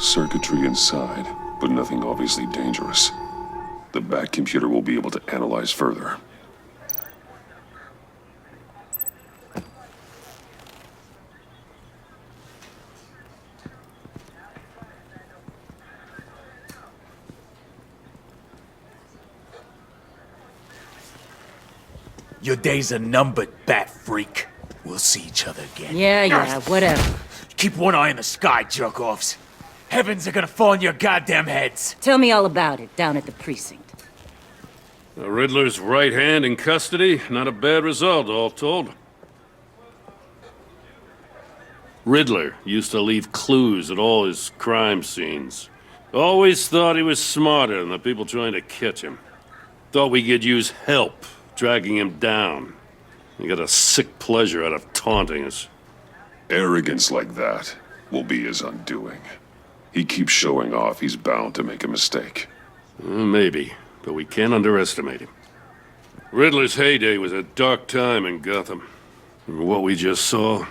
Circuitry inside, but nothing obviously dangerous. The Bat computer will be able to analyze further. Your days are numbered, Bat Freak. We'll see each other again. Yeah, whatever. Keep one eye in the sky, jerk-offs. Heavens are gonna fall on your goddamn heads. Tell me all about it down at the precinct. The Riddler's right hand in custody. Not a bad result, all told. Riddler used to leave clues at all his crime scenes. Always thought he was smarter than the people trying to catch him. Thought we could use help dragging him down. He got a sick pleasure out of taunting us. Arrogance like that will be his undoing. He keeps showing off, he's bound to make a mistake. Maybe, but we can't underestimate him. Riddler's heyday was a dark time in Gotham. From what we just saw,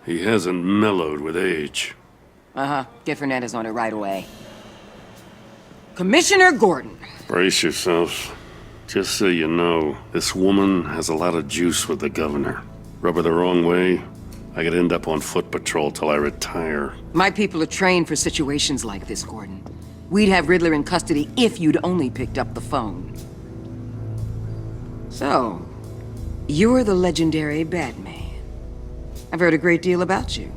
he hasn't mellowed with age. Get Fernandez on it right away. Commissioner Gordon. Brace yourselves. Just so you know, this woman has a lot of juice with the governor. Rub her the wrong way, I could end up on foot patrol till I retire. My people are trained for situations like this, Gordon. We'd have Riddler in custody if you'd only picked up the phone. So, you're the legendary Batman. I've heard a great deal about you.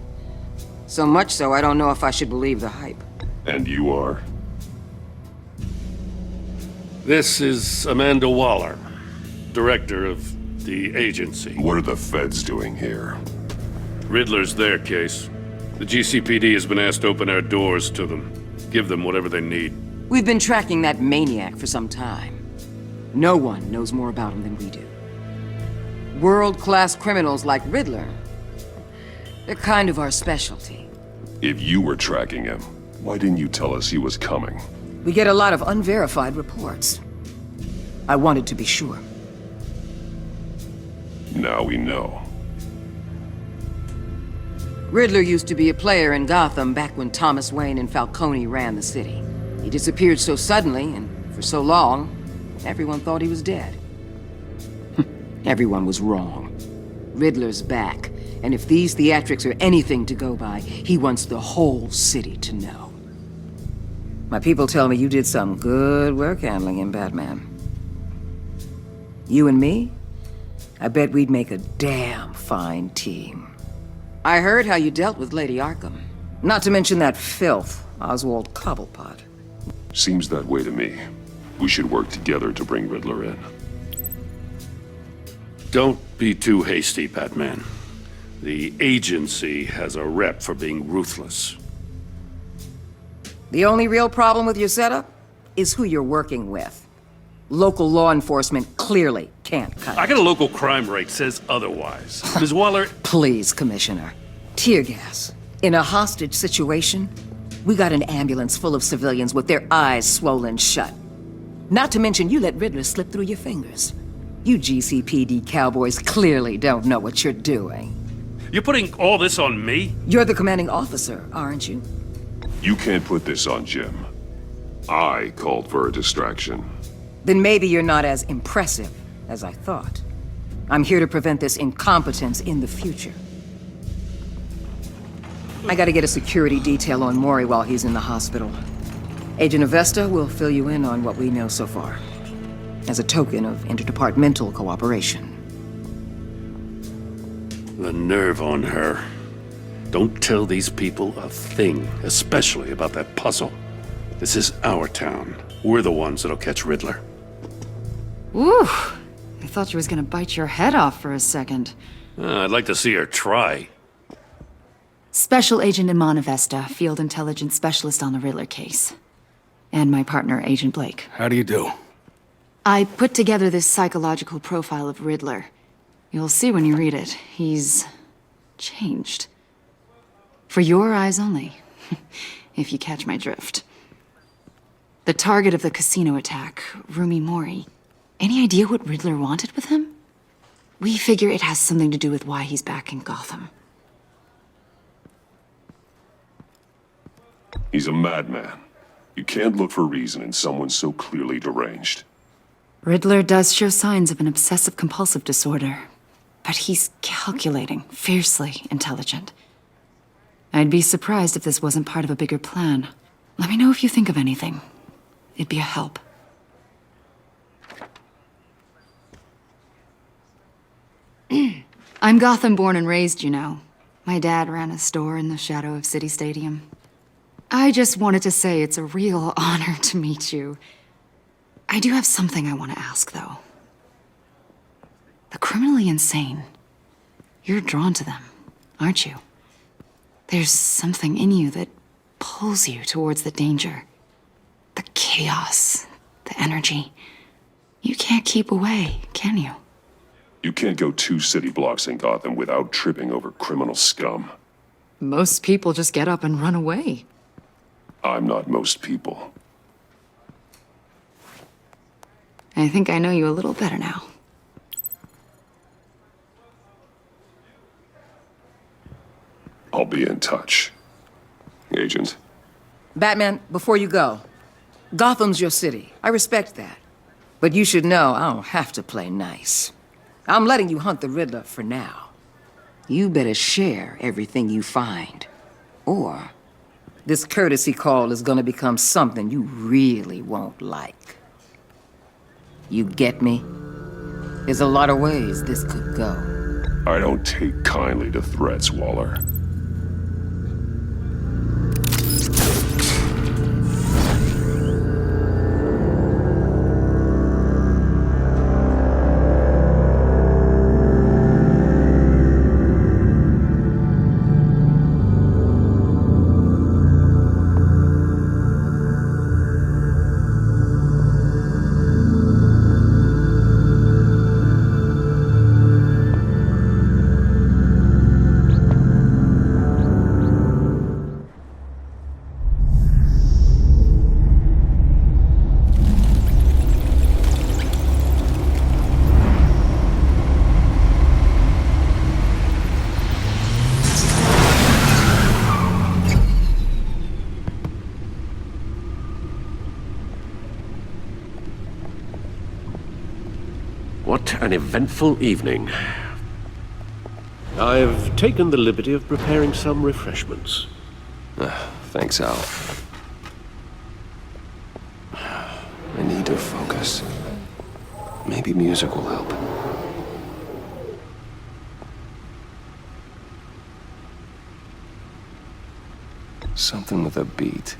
So much so, I don't know if I should believe the hype. And you are? This is Amanda Waller, director of the agency. What are the feds doing here? Riddler's their case. The GCPD has been asked to open our doors to them. Give them whatever they need. We've been tracking that maniac for some time. No one knows more about him than we do. World-class criminals like Riddler, they're kind of our specialty. If you were tracking him, why didn't you tell us he was coming? We get a lot of unverified reports. I wanted to be sure. Now we know. Riddler used to be a player in Gotham back when Thomas Wayne and Falcone ran the city. He disappeared so suddenly and for so long, everyone thought he was dead. Everyone was wrong. Riddler's back, and if these theatrics are anything to go by, he wants the whole city to know. My people tell me you did some good work handling him, Batman. You and me? I bet we'd make a damn fine team. I heard how you dealt with Lady Arkham. Not to mention that filth, Oswald Cobblepot. Seems that way to me. We should work together to bring Riddler in. Don't be too hasty, Batman. The agency has a rep for being ruthless. The only real problem with your setup is who you're working with. Local law enforcement clearly can't cut I it. got a local crime rate says otherwise. Ms. Waller, Please, Commissioner. Tear gas. In a hostage situation, we got an ambulance full of civilians with their eyes swollen shut. Not to mention you let Riddler slip through your fingers. You GCPD cowboys clearly don't know what you're doing. you're putting all this on me? You're the commanding officer, aren't you? You can't put this on Jim. I called for a distraction. Then maybe you're not as impressive as I thought. I'm here to prevent this incompetence in the future. I gotta get a security detail on Mori while he's in the hospital. Agent Avesta will fill you in on what we know so far, as a token of interdepartmental cooperation. The nerve on her. Don't tell these people a thing, especially about that puzzle. This is our town. We're the ones that'll catch Riddler. Ooh, I thought you was gonna bite your head off for a second. I'd like to see her try. Special Agent Iman Avesta, Field Intelligence Specialist on the Riddler case. And my partner, Agent Blake. How do you do? I put together this psychological profile of Riddler. You'll see when you read it. He's changed. For your eyes only, if you catch my drift. The target of the casino attack, Rumi Mori. Any idea what Riddler wanted with him? We figure it has something to do with why he's back in Gotham. He's a madman. You can't look for reason in someone so clearly deranged. Riddler does show signs of an obsessive-compulsive disorder, but he's calculating, fiercely intelligent. I'd be surprised if this wasn't part of a bigger plan. Let me know if you think of anything. It'd be a help. I'm Gotham born and raised, you know. My dad ran a store in the shadow of City Stadium. I just wanted to say it's a real honor to meet you. I do have something I want to ask, though. The criminally insane. You're drawn to them, aren't you? There's something in you that pulls you towards the danger. The chaos, the energy. You can't keep away, can you? You can't go 2 city blocks in Gotham without tripping over criminal scum. Most people just get up and run away. I'm not most people. I think I know you a little better now. I'll be in touch. Agent. Batman, before you go, Gotham's your city. I respect that. But you should know I don't have to play nice. I'm letting you hunt the Riddler for now. You better share everything you find. Or this courtesy call is gonna become something you really won't like. You get me? There's a lot of ways this could go. I don't take kindly to threats, Waller. What an eventful evening. I've taken the liberty of preparing some refreshments. Thanks, Al. I need to focus. Maybe music will help. Something with a beat.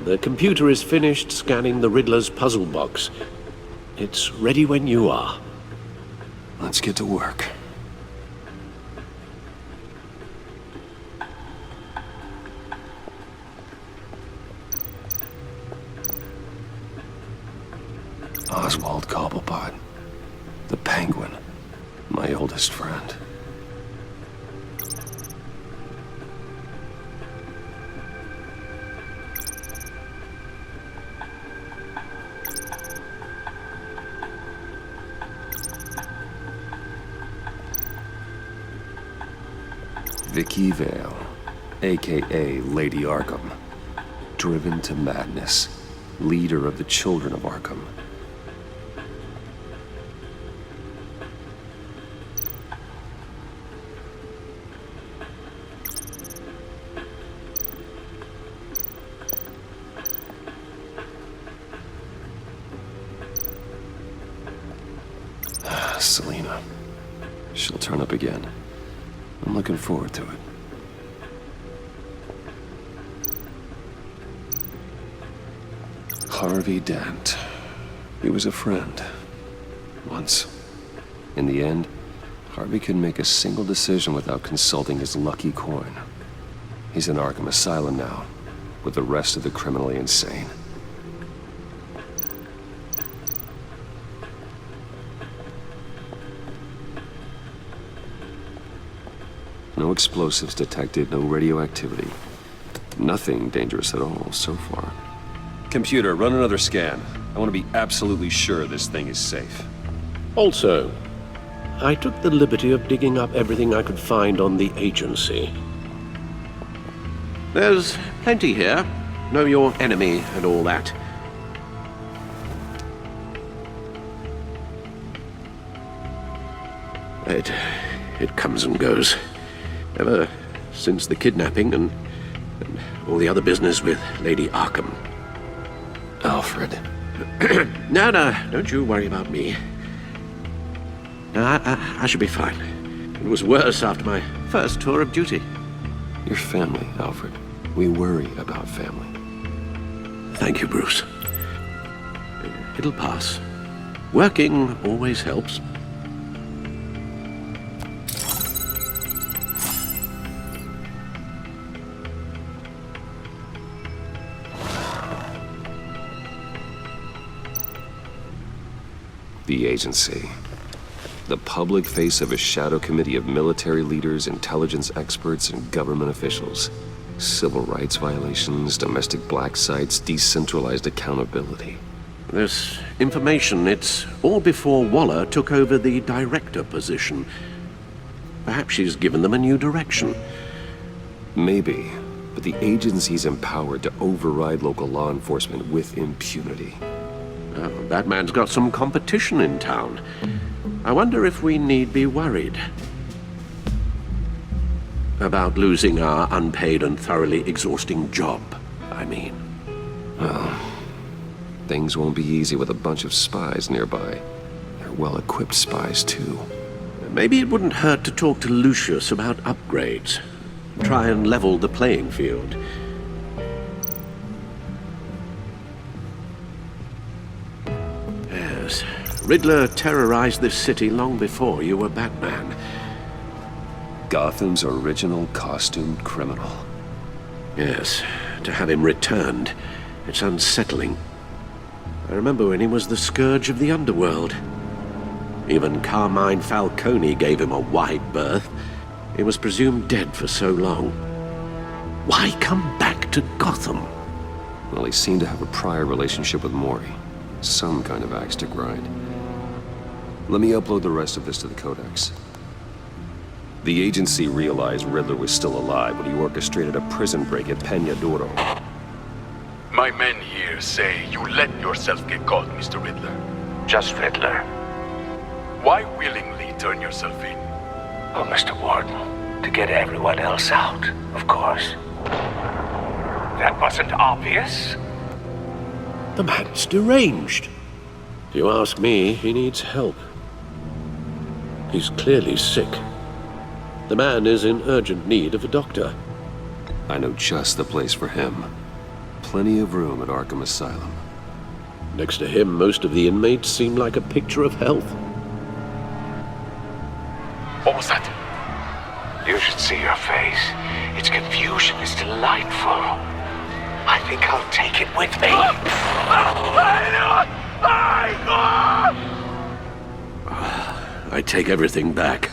The computer is finished scanning the Riddler's puzzle box. It's ready when you are. Let's get to work. Oswald Cobblepot. The Penguin. My oldest friend. Vicky Vale, a.k.a. Lady Arkham. Driven to madness. Leader of the Children of Arkham. Selina. She'll turn up again. I'm looking forward to it. Harvey Dent. He was a friend. Once. In the end, Harvey couldn't make a single decision without consulting his lucky coin. He's in Arkham Asylum now, with the rest of the criminally insane. No explosives detected, no radioactivity. Nothing dangerous at all so far. Computer, run another scan. I want to be absolutely sure this thing is safe. Also, I took the liberty of digging up everything I could find on the agency. There's plenty here. Know your enemy and all that. It comes and goes. Ever since the kidnapping and all the other business with Lady Arkham. Alfred. No, don't you worry about me. No, I should be fine. It was worse after my first tour of duty. Your family, Alfred. We worry about family. Thank you, Bruce. It'll pass. Working always helps. The agency. The public face of a shadow committee of military leaders, intelligence experts, and government officials. Civil rights violations, domestic black sites, decentralized accountability. This information, it's all before Waller took over the director position. Perhaps she's given them a new direction. Maybe, but the agency's empowered to override local law enforcement with impunity. That man's got some competition in town. I wonder if we need be worried about losing our unpaid and thoroughly exhausting job, I mean. Well, things won't be easy with a bunch of spies nearby. They're well-equipped spies, too. Maybe it wouldn't hurt to talk to Lucius about upgrades. Try and level the playing field. Yes, Riddler terrorized this city long before you were Batman. Gotham's original costumed criminal. Yes, to have him returned, it's unsettling. I remember when he was the scourge of the underworld. Even Carmine Falcone gave him a wide berth. He was presumed dead for so long. Why come back to Gotham? Well, he seemed to have a prior relationship with Mori. Some kind of axe to grind. Let me upload the rest of this to the Codex. The agency realized Riddler was still alive when he orchestrated a prison break at Peña Duro. My men here say you let yourself get caught, Mr. Riddler. Just Riddler. Why willingly turn yourself in? Oh, Mr. Warden, to get everyone else out, of course. That wasn't obvious. The man's deranged. If you ask me, he needs help. He's clearly sick. The man is in urgent need of a doctor. I know just the place for him. Plenty of room at Arkham Asylum. Next to him, most of the inmates seem like a picture of health. What was that? You should see your face. Its confusion is delightful. I think I'll take it with me. I take everything back.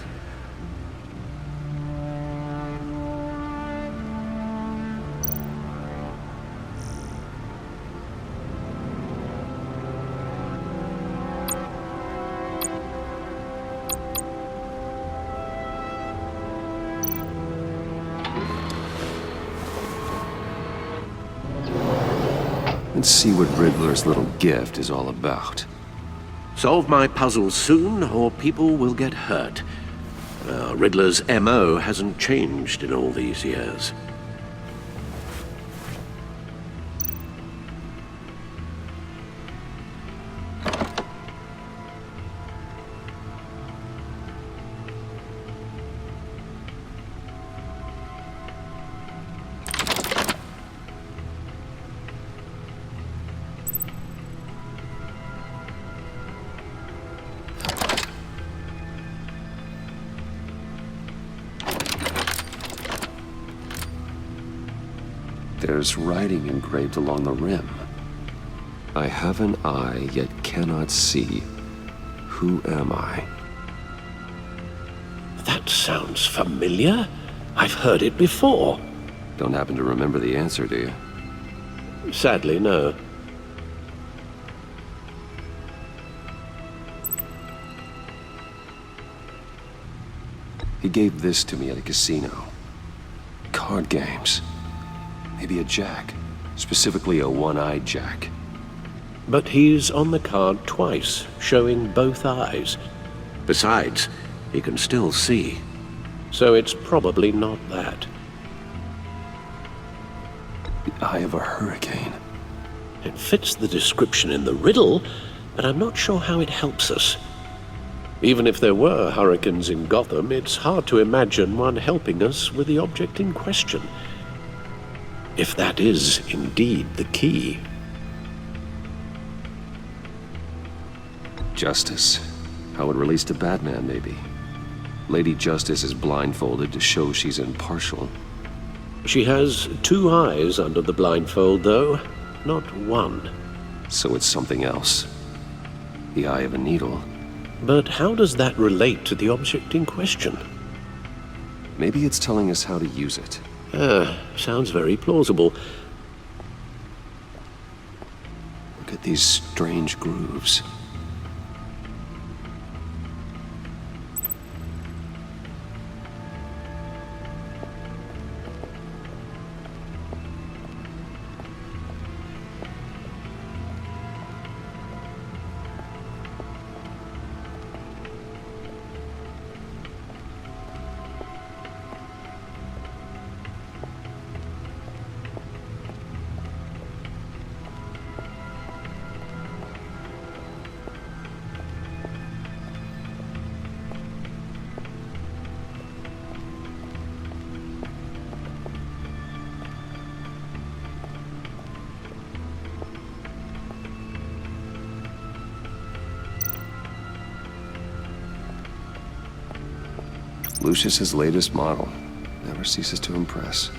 Let's see what Riddler's little gift is all about. Solve my puzzle soon, or people will get hurt. Riddler's M.O. hasn't changed in all these years. There's writing engraved along the rim. I have an eye, yet cannot see. Who am I? That sounds familiar. I've heard it before. Don't happen to remember the answer, do you? Sadly, no. He gave this to me at a casino. Card games. Maybe a jack. Specifically a one-eyed jack. But he's on the card twice, showing both eyes. Besides, he can still see. So it's probably not that. The eye of a hurricane. It fits the description in the riddle, but I'm not sure how it helps us. Even if there were hurricanes in Gotham, it's hard to imagine one helping us with the object in question. If that is indeed the key. Justice. How it relates to Batman, maybe. Lady Justice is blindfolded to show she's impartial. She has two eyes under the blindfold, though, not one. So it's something else. The eye of a needle. But how does that relate to the object in question? Maybe it's telling us how to use it. Sounds very plausible. Look at these strange grooves. Lucius's latest model. Never ceases to impress.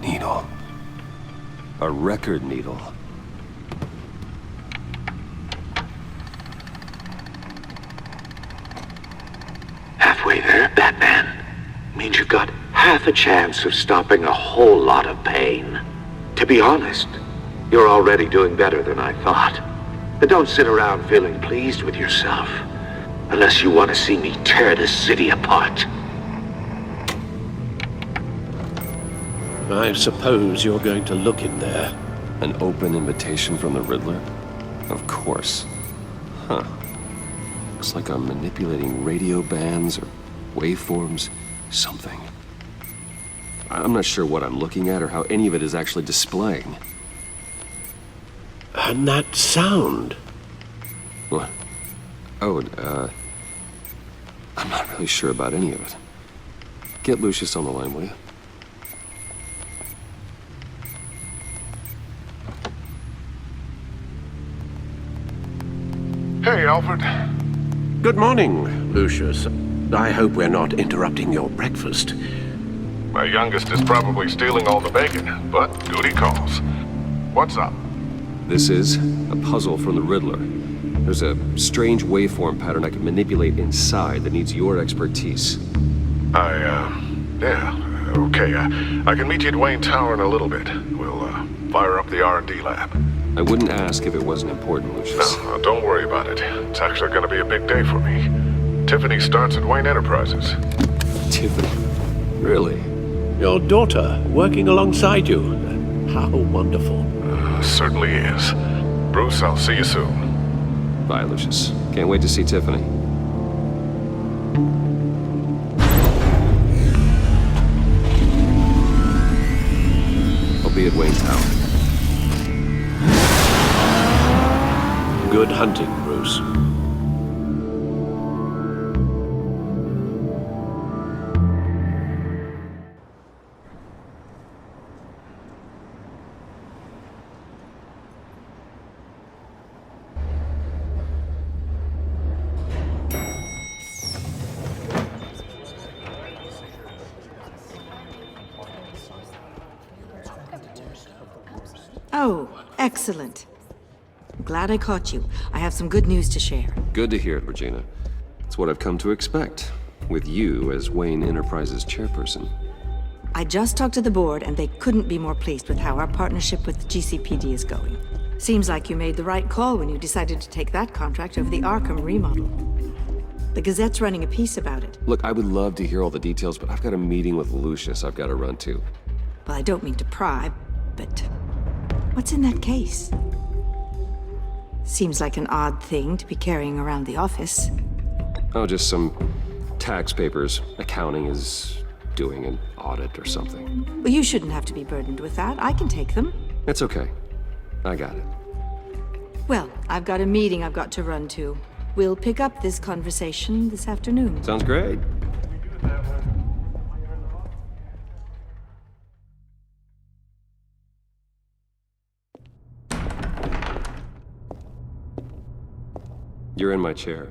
Needle. A record needle. Halfway there, Batman. Means you've got half a chance of stopping a whole lot of pain. To be honest, you're already doing better than I thought. But don't sit around feeling pleased with yourself. Unless you want to see me tear this city apart. I suppose you're going to look in there. An open invitation from the Riddler? Of course. Huh. Looks like I'm manipulating radio bands or waveforms. Something. I'm not sure what I'm looking at or how any of it is actually displaying. And that sound. What? Oh, I'm not really sure about any of it. Get Lucius on the line, will you? Hey, Alfred. Good morning, Lucius. I hope we're not interrupting your breakfast. My youngest is probably stealing all the bacon, but duty calls. What's up? This is a puzzle from the Riddler. There's a strange waveform pattern I can manipulate inside that needs your expertise. Yeah, okay. I can meet you at Wayne Tower in a little bit. We'll, fire up the R&D lab. I wouldn't ask if it wasn't important, Lucius. No, don't worry about it. It's actually gonna be a big day for me. Tiffany starts at Wayne Enterprises. Tiffany? Really? Your daughter working alongside you. How wonderful. Certainly is. Bruce, I'll see you soon. Bye, Lucius. Can't wait to see Tiffany. I'll be at Wayne Tower. Good hunting, Bruce. Oh, excellent. I'm glad I caught you. I have some good news to share. Good to hear it, Regina. It's what I've come to expect, with you as Wayne Enterprises chairperson. I just talked to the board, and they couldn't be more pleased with how our partnership with the GCPD is going. Seems like you made the right call when you decided to take that contract over the Arkham remodel. The Gazette's running a piece about it. Look, I would love to hear all the details, but I've got a meeting with Lucius I've got to run to. Well, I don't mean to pry, but what's in that case? Seems like an odd thing to be carrying around the office. Oh, just some tax papers. Accounting is doing an audit or something. Well, you shouldn't have to be burdened with that. I can take them. It's okay. I got it. Well, I've got a meeting I've got to run to. We'll pick up this conversation this afternoon. Sounds great. You're in my chair.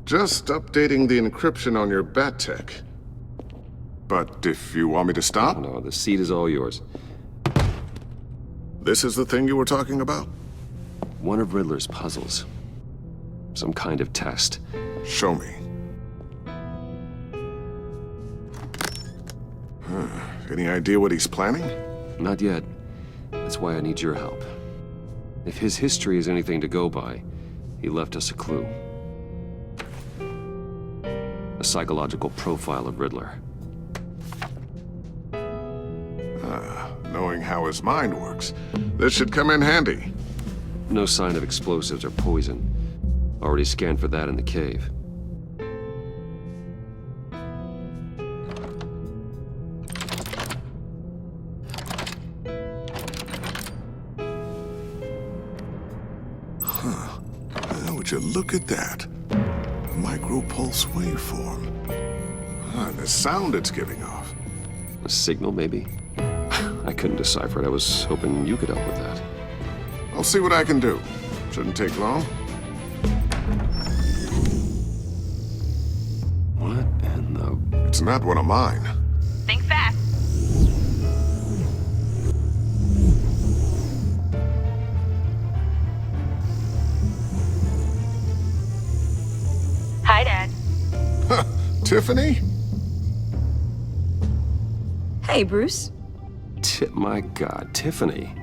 Just updating the encryption on your bat tech. But if you want me to stop? No, the seat is all yours. This is the thing you were talking about? One of Riddler's puzzles. Some kind of test. Show me. Any idea what he's planning? Not yet. That's why I need your help. If his history is anything to go by, he left us a clue. A psychological profile of Riddler. Knowing how his mind works, this should come in handy. No sign of explosives or poison. Already scanned for that in the cave. Would you look at that? Micropulse waveform. And the sound it's giving off. A signal, maybe? I couldn't decipher it. I was hoping you could help with that. I'll see what I can do. Shouldn't take long. What in the... It's not one of mine. Think fast. Hi, Dad. Tiffany? Hey, Bruce. My God, Tiffany.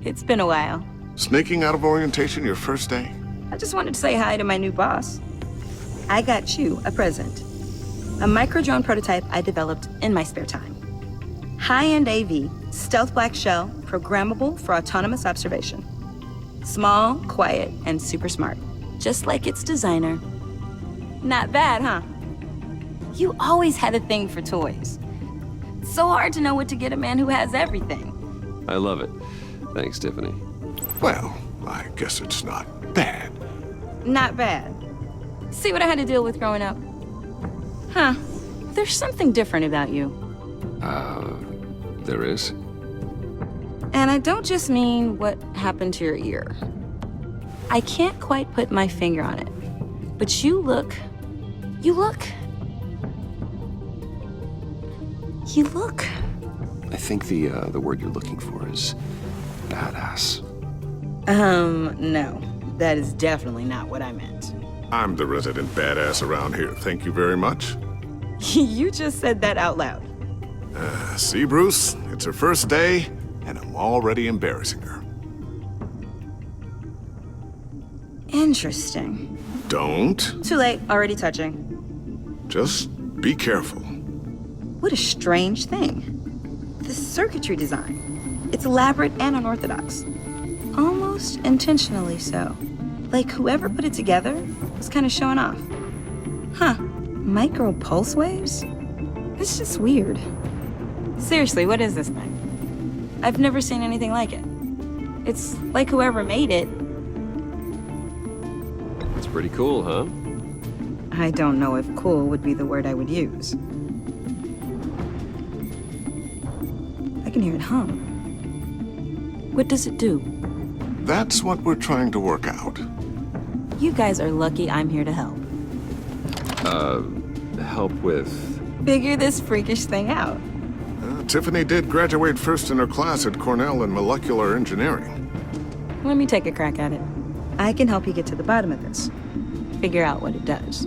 It's been a while. Sneaking out of orientation your first day? I just wanted to say hi to my new boss. I got you a present. A micro-drone prototype I developed in my spare time. High-end AV, stealth black shell, programmable for autonomous observation. Small, quiet, and super smart. Just like its designer. Not bad, huh? You always had a thing for toys. It's so hard to know what to get a man who has everything. I love it. Thanks, Tiffany. Well, I guess it's not bad. Not bad. See what I had to deal with growing up? Huh. There's something different about you. There is? And I don't just mean what happened to your ear. I can't quite put my finger on it. But you look... I think the word you're looking for is badass. No. That is definitely not what I meant. I'm the resident badass around here. Thank you very much. You just said that out loud. See, Bruce? It's her first day, and I'm already embarrassing her. Interesting. Don't. Too late. Already touching. Just be careful. What a strange thing. The circuitry design. It's elaborate and unorthodox. Almost intentionally so. Like whoever put it together was kind of showing off. Huh. Micro pulse waves? It's just weird. Seriously, what is this thing? I've never seen anything like it. It's like whoever made it. It's pretty cool, huh? I don't know if cool would be the word I would use. I can hear it hum. What does it do? That's what we're trying to work out. You guys are lucky I'm here to help. Help with... Figure this freakish thing out. Tiffany did graduate first in her class at Cornell in molecular engineering. Let me take a crack at it. I can help you get to the bottom of this. Figure out what it does.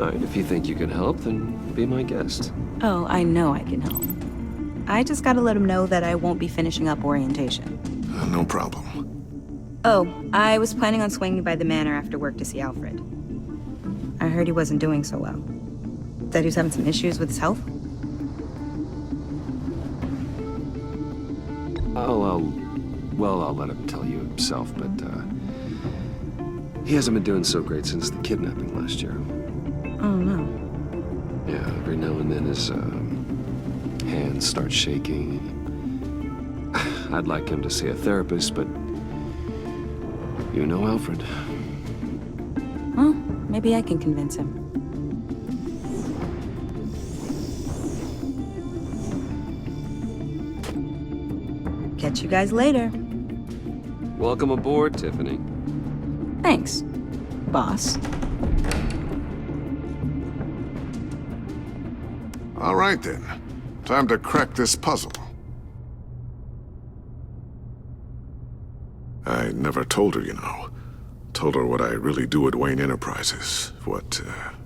All right, if you think you can help, then be my guest. Oh, I know I can help. I just gotta let him know that I won't be finishing up orientation. No problem. Oh, I was planning on swinging by the manor after work to see Alfred. I heard he wasn't doing so well. Said he was having some issues with his health. I'll let him tell you himself, but, he hasn't been doing so great since the kidnapping last year. Oh, no. Yeah, every now and then his, hands start shaking. I'd like him to see a therapist, but you know Alfred. Well, maybe I can convince him. Catch you guys later. Welcome aboard, Tiffany. Thanks, boss. All right then. Time to crack this puzzle. I never told her, you know. Told her what I really do at Wayne Enterprises. What,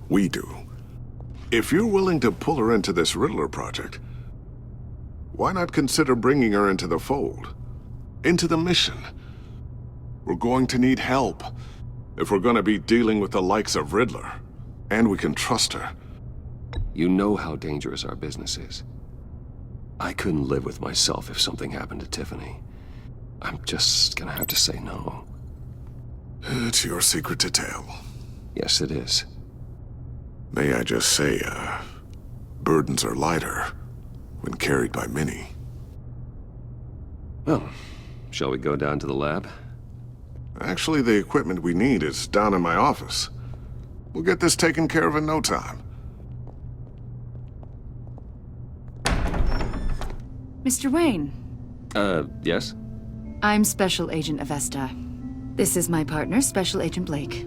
we do. If you're willing to pull her into this Riddler project, why not consider bringing her into the fold? Into the mission? We're going to need help if we're going to be dealing with the likes of Riddler. And we can trust her. You know how dangerous our business is. I couldn't live with myself if something happened to Tiffany. I'm just gonna have to say no. It's your secret to tell. Yes, it is. May I just say, burdens are lighter when carried by many. Well, shall we go down to the lab? Actually, the equipment we need is down in my office. We'll get this taken care of in no time. Mr. Wayne. Yes? I'm Special Agent Avesta. This is my partner, Special Agent Blake.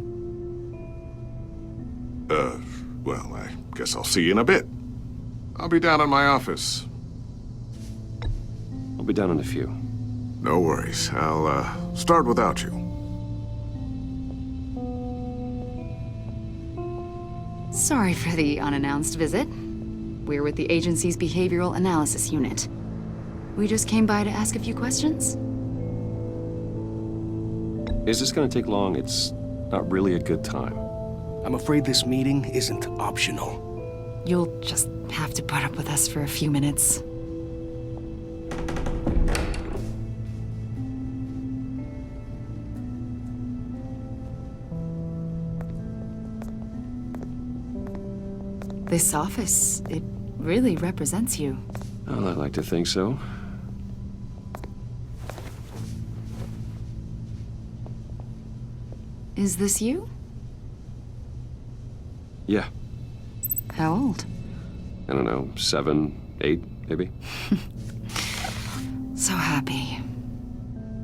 Well, I guess I'll see you in a bit. I'll be down in my office. I'll be down in a few. No worries. I'll, start without you. Sorry for the unannounced visit. We're with the agency's Behavioral Analysis Unit. We just came by to ask a few questions. Is this gonna take long? It's not really a good time. I'm afraid this meeting isn't optional. You'll just have to put up with us for a few minutes. This office, it really represents you. Well, I'd like to think so. Is this you? Yeah. How old? I don't know, 7, 8, maybe? So happy.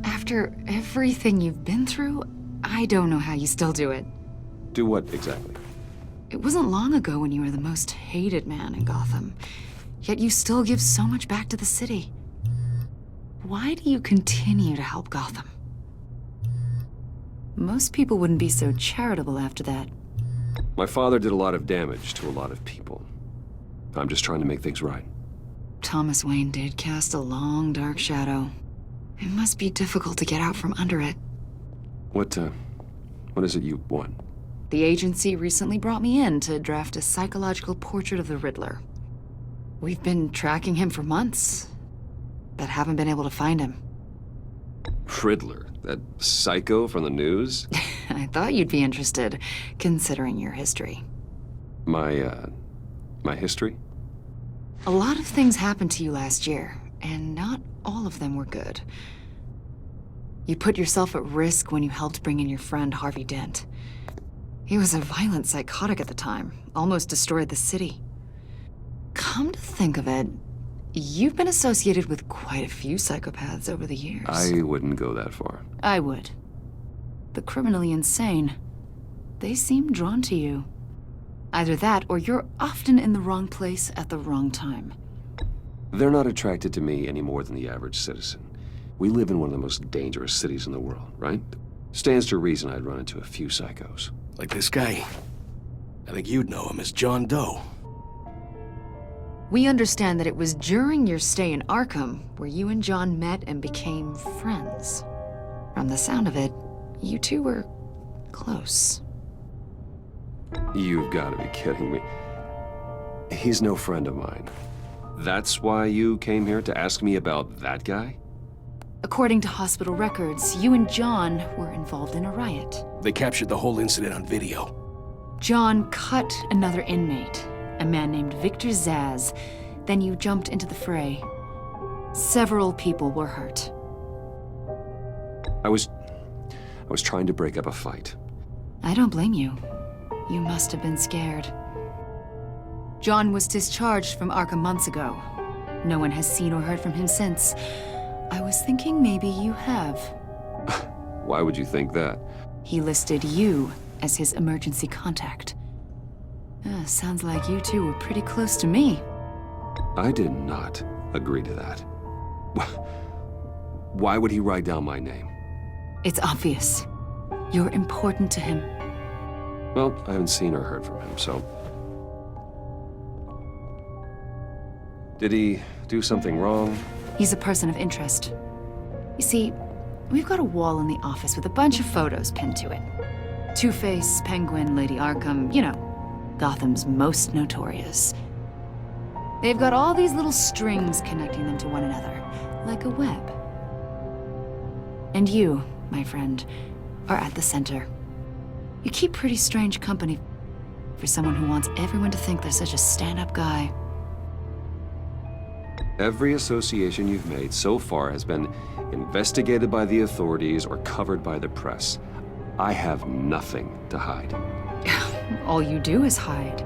After everything you've been through, I don't know how you still do it. Do what exactly? It wasn't long ago when you were the most hated man in Gotham. Yet you still give so much back to the city. Why do you continue to help Gotham? Most people wouldn't be so charitable after that. My father did a lot of damage to a lot of people. I'm just trying to make things right. Thomas Wayne did cast a long, dark shadow. It must be difficult to get out from under it. What is it you want? The agency recently brought me in to draft a psychological portrait of the Riddler. We've been tracking him for months, but haven't been able to find him. Riddler? That psycho from the news? I thought you'd be interested, considering your history. My history? A lot of things happened to you last year, and not all of them were good. You put yourself at risk when you helped bring in your friend Harvey Dent. He was a violent psychotic at the time, almost destroyed the city. Come to think of it, you've been associated with quite a few psychopaths over the years. I wouldn't go that far. I would. The criminally insane. They seem drawn to you. Either that, or you're often in the wrong place at the wrong time. They're not attracted to me any more than the average citizen. We live in one of the most dangerous cities in the world, right? Stands to reason I'd run into a few psychos. Like this guy. I think you'd know him as John Doe. We understand that it was during your stay in Arkham where you and John met and became friends. From the sound of it, you two were close. You've got to be kidding me. He's no friend of mine. That's why you came here to ask me about that guy? According to hospital records, you and John were involved in a riot. They captured the whole incident on video. John cut another inmate, a man named Victor Zsasz. Then you jumped into the fray. Several people were hurt. I was trying to break up a fight. I don't blame you. You must have been scared. John was discharged from Arkham months ago. No one has seen or heard from him since. I was thinking maybe you have. Why would you think that? He listed you as his emergency contact. Sounds like you two were pretty close to me. I did not agree to that. Why would he write down my name? It's obvious. You're important to him. Well, I haven't seen or heard from him, so... Did he do something wrong? He's a person of interest. You see, we've got a wall in the office with a bunch of photos pinned to it. Two-Face, Penguin, Lady Arkham, you know, Gotham's most notorious. They've got all these little strings connecting them to one another, like a web. And you, my friend, are at the center. You keep pretty strange company for someone who wants everyone to think they're such a stand-up guy. Every association you've made so far has been investigated by the authorities or covered by the press. I have nothing to hide. All you do is hide.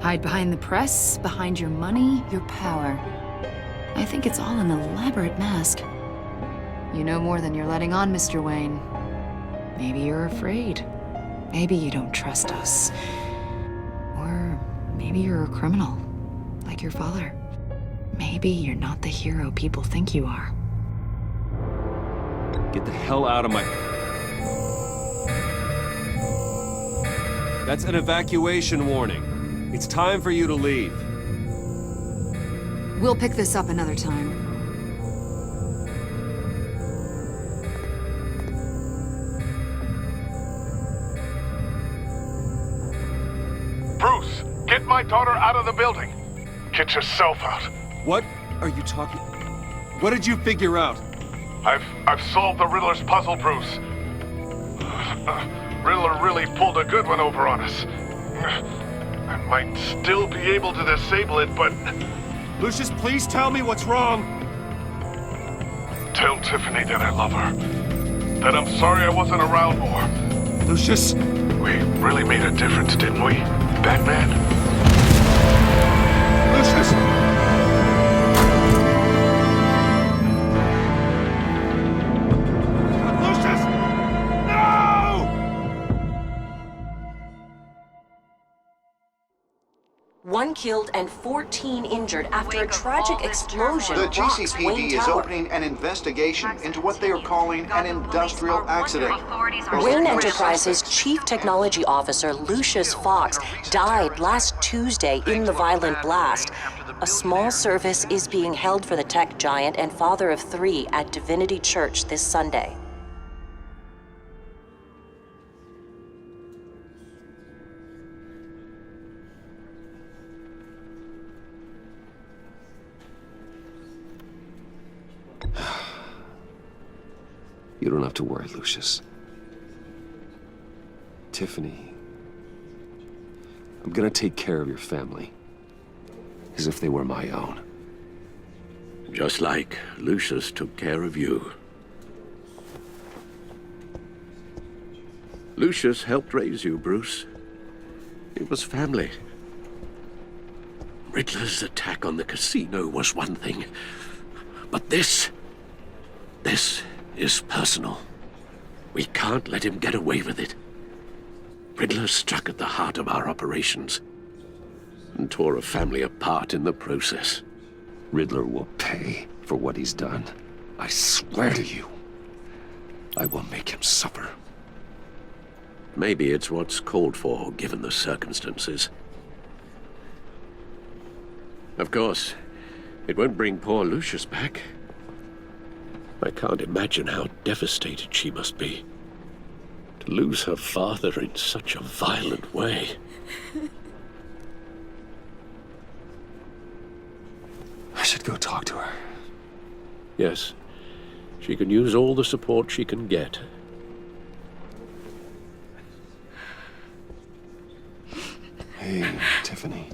Hide behind the press, behind your money, your power. I think it's all an elaborate mask. You know more than you're letting on, Mr. Wayne. Maybe you're afraid. Maybe you don't trust us. Or maybe you're a criminal, like your father. Maybe you're not the hero people think you are. Get the hell out of my... That's an evacuation warning. It's time for you to leave. We'll pick this up another time. Bruce, get my daughter out of the building. Get yourself out. What are you talking... What did you figure out? I've solved the Riddler's puzzle, Bruce. Riddler really pulled a good one over on us. I might still be able to disable it, but... Lucius, please tell me what's wrong. Tell Tiffany that I love her. That I'm sorry I wasn't around more. Lucius! We really made a difference, didn't we, Batman? Lucius! One killed and 14 injured after a tragic explosion. The rocks GCPD Wayne is Tower. opening an investigation into what they are calling an industrial accident. Wayne Enterprises' Chief Technology Officer Lucius Fox died last Tuesday in the violent blast. A small service is being held for the tech giant and father of 3 at Divinity Church this Sunday. You don't have to worry, Lucius. Tiffany, I'm gonna take care of your family. As if they were my own. Just like Lucius took care of you. Lucius helped raise you, Bruce. It was family. Riddler's attack on the casino was one thing. But this is personal. We can't let him get away with it. Riddler struck at the heart of our operations. and tore a family apart in the process. Riddler will pay for what he's done. I swear to you, I will make him suffer. Maybe it's what's called for, given the circumstances. Of course, it won't bring poor Lucius back. I can't imagine how devastated she must be. To lose her father in such a violent way. I should go talk to her. Yes, she can use all the support she can get. Hey, Tiffany.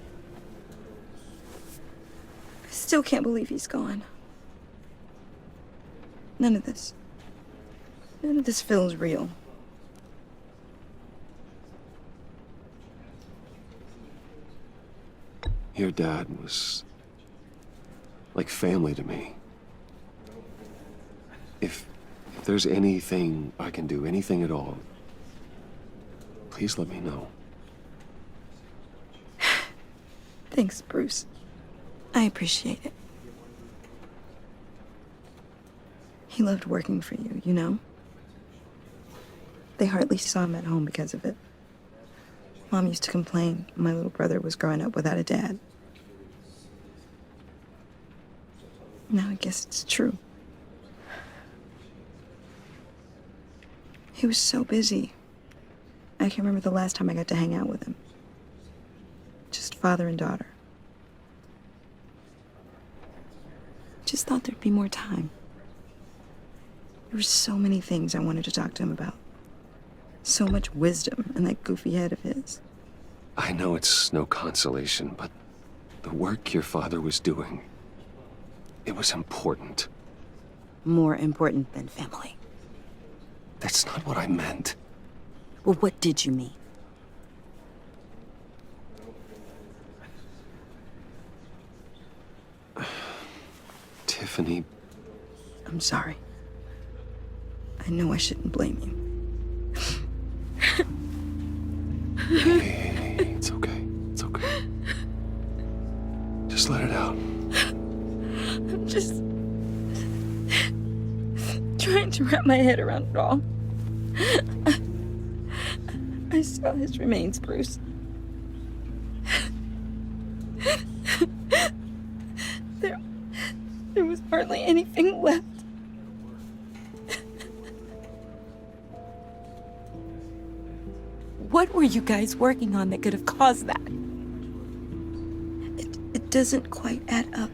I still can't believe he's gone. None of this feels real. Your dad was like family to me. If there's anything I can do, anything at all, please let me know. Thanks, Bruce. I appreciate it. He loved working for you, you know? They hardly saw him at home because of it. Mom used to complain my little brother was growing up without a dad. Now I guess it's true. He was so busy. I can't remember the last time I got to hang out with him. Just father and daughter. Just thought there'd be more time. There were so many things I wanted to talk to him about. So much wisdom in that goofy head of his. I know it's no consolation, but the work your father was doing, it was important. More important than family. That's not what I meant. Well, what did you mean? Tiffany. I'm sorry. I know I shouldn't blame you. Hey, it's okay. It's okay. Just let it out. I'm just trying to wrap my head around it all. I saw his remains, Bruce. There was hardly anything left. What were you guys working on that could have caused that? It doesn't quite add up.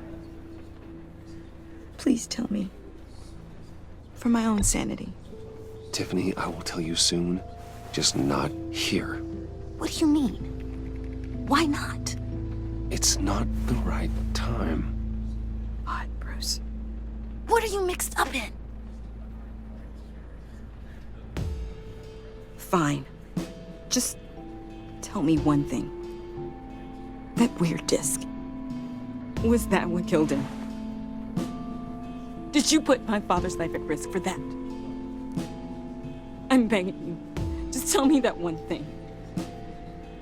Please tell me. For my own sanity. Tiffany, I will tell you soon, just not here. What do you mean? Why not? It's not the right time. Odd, Bruce. What are you mixed up in? Fine. Just tell me one thing. That weird disc. Was that what killed him? Did you put my father's life at risk for that? I'm begging you. Just tell me that one thing.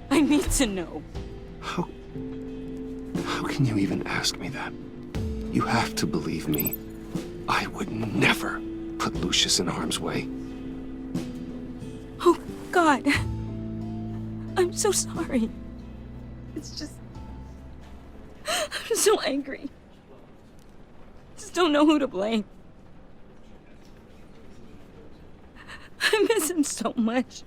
I need to know. How can you even ask me that? You have to believe me. I would never put Lucius in harm's way. Oh, God. I'm so sorry. It's just... I'm so angry. Just don't know who to blame. I miss him so much.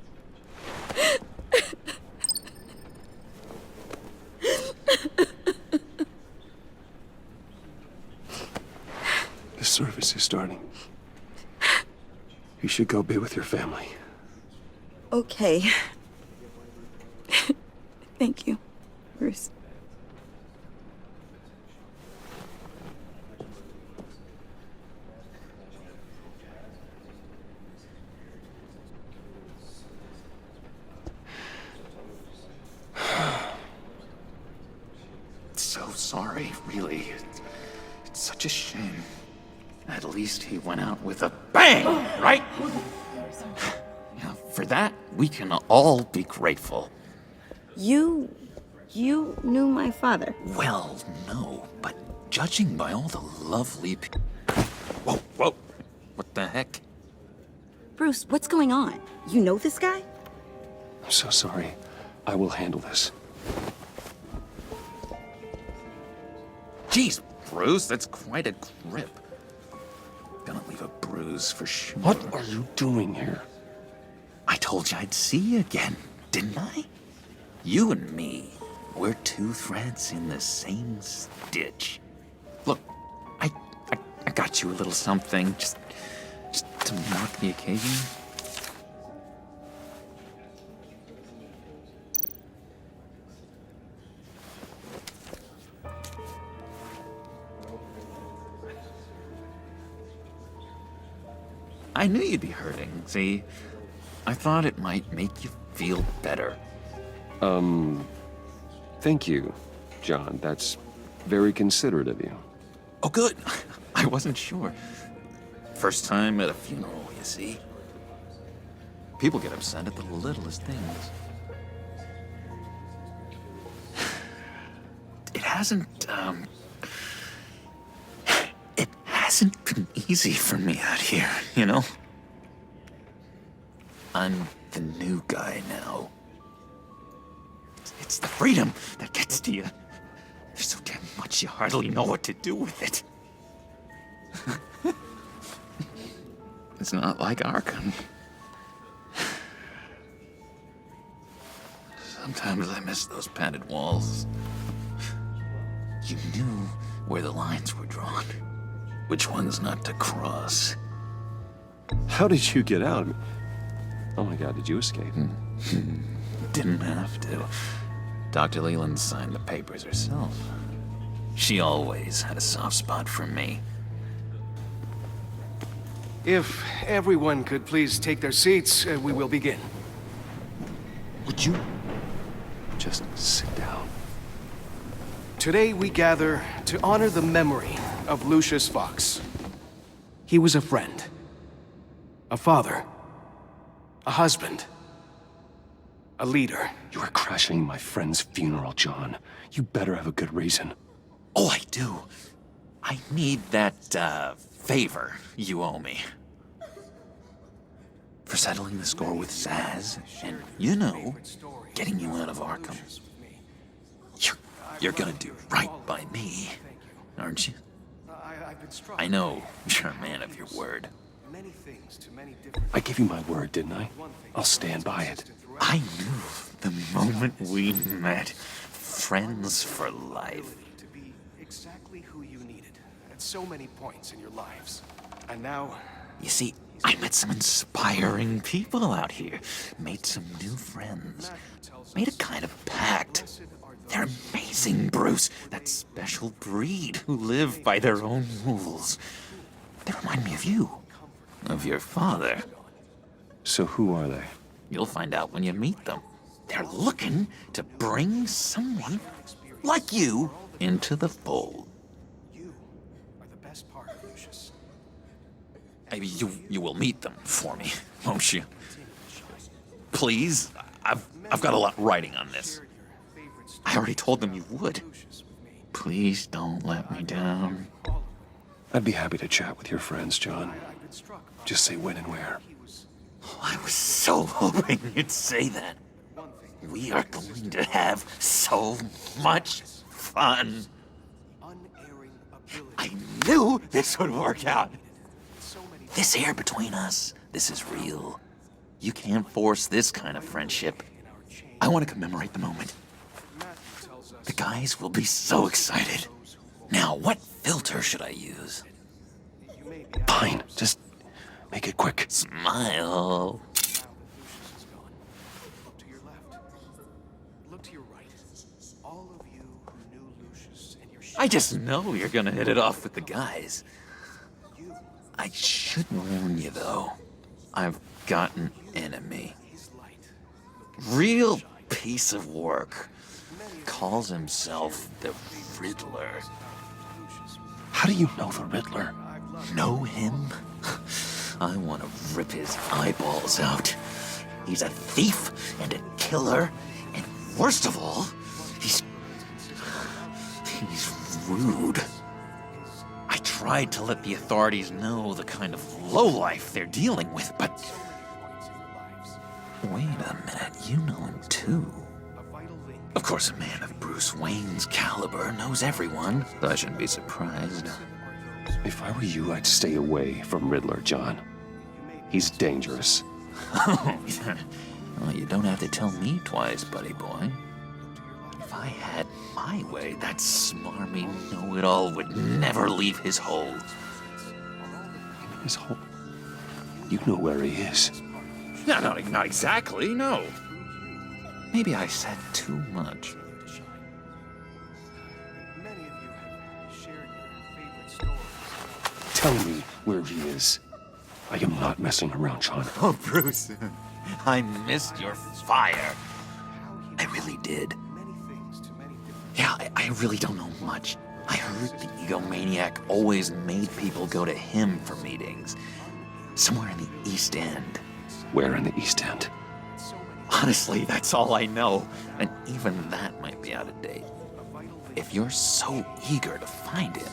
The service is starting. You should go be with your family. Okay. Thank you, Bruce. So sorry, really. It's such a shame. At least he went out with a bang, right? Yeah, for that, we can all be grateful. You you knew my father. Well, no, but judging by all the lovely Whoa, whoa. What the heck? Bruce, what's going on? You know this guy? I'm so sorry. I will handle this. Jeez, Bruce, that's quite a grip. Gonna leave a bruise for sure. What are you doing here? I told you I'd see you again, didn't I? You and me, we're two threads in the same stitch. Look, I got you a little something, just to mark the occasion. I knew you'd be hurting, see? I thought it might make you feel better. Thank you, John. That's very considerate of you. Oh, good. I wasn't sure. First time at a funeral, you see? People get upset at the littlest things. It hasn't been easy for me out here, you know? I'm the new guy now. It's the freedom that gets to you. There's so damn much you hardly know what to do with it. It's not like Arkham. Sometimes I miss those padded walls. You knew where the lines were drawn. Which ones not to cross. How did you get out? Oh my God, did you escape? Didn't have to. Dr. Leland signed the papers herself. She always had a soft spot for me. If everyone could please take their seats, we will begin. Would you just sit down? Today we gather to honor the memory of Lucius Fox. He was a friend, a father, a husband, a leader. You are crashing my friend's funeral, John. You better have a good reason. Oh, I do. I need that, favor you owe me. For settling the score with Zsasz, and, you know, getting you out of Arkham. You're gonna do right by me, aren't you? I know you're a man of your word. I gave you my word, didn't I? I'll stand by it. I knew the moment we met. Friends for life. To be exactly who you needed at so many points in your lives. And now... You see, I met some inspiring people out here. Made some new friends. Made a kind of pact. They're amazing, Bruce. That special breed who live by their own rules. They remind me of you. Of your father. So who are they? You'll find out when you meet them. They're looking to bring someone like you into the fold. You are the best part of Lucius. Maybe you will meet them for me, won't you? Please? I've got a lot riding on this. I already told them you would. Please don't let me down. I'd be happy to chat with your friends, John. Just say when and where. Oh, I was so hoping you'd say that. We are going to have so much fun. I knew this would work out. This air between us, this is real. You can't force this kind of friendship. I want to commemorate the moment. The guys will be so excited. Now, what filter should I use? Fine, just make it quick. Smile. Look to your left. Look to your right. All of you who knew Lucius and your... I just know you're gonna hit it off with the guys. I should warn you, though. I've got an enemy. Real piece of work. Calls himself the Riddler. How do you know the Riddler? Know him? I want to rip his eyeballs out. He's a thief and a killer, and worst of all, he's He's rude. I tried to let the authorities know the kind of lowlife they're dealing with, but... Wait a minute, you know him too. Of course, a man of Bruce Wayne's caliber knows everyone, so I shouldn't be surprised. If I were you, I'd stay away from Riddler, John. He's dangerous. Well, you don't have to tell me twice, buddy boy. If I had my way, that smarmy know-it-all would never leave his hole. His hole? You know where he is. No, not exactly, no. Maybe I said too much. Tell me where he is. I am not messing around, John. Oh, Bruce, I missed your fire. I really did. Yeah, I really don't know much. I heard the egomaniac always made people go to him for meetings. Somewhere in the East End. Where in the East End? Honestly, that's all I know. And even that might be out of date. If you're so eager to find him,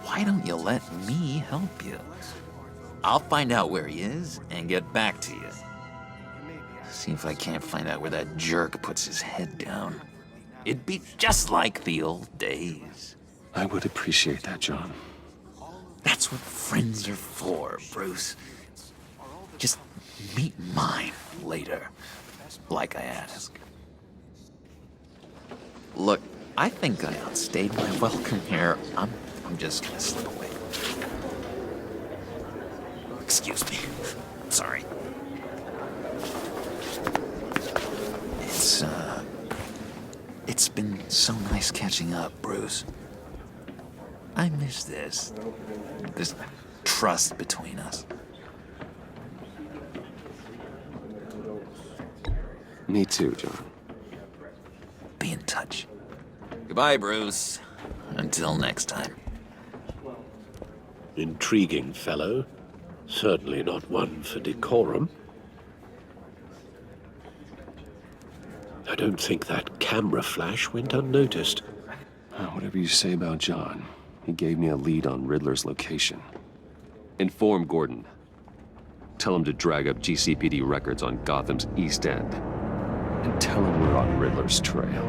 why don't you let me help you? I'll find out where he is and get back to you. See if I can't find out where that jerk puts his head down. It'd be just like the old days. I would appreciate that, John. That's what friends are for, Bruce. Just meet mine later, like I asked. Look, I think I outstayed my welcome here. I'm just gonna slip away. Excuse me. Sorry. It's been so nice catching up, Bruce. I miss this trust between us. Me too, John. Be in touch. Goodbye, Bruce. Until next time. Intriguing fellow. Certainly not one for decorum. I don't think that camera flash went unnoticed. Whatever you say about John, he gave me a lead on Riddler's location. Inform Gordon. Tell him to drag up GCPD records on Gotham's East End. And tell him we're on Riddler's trail.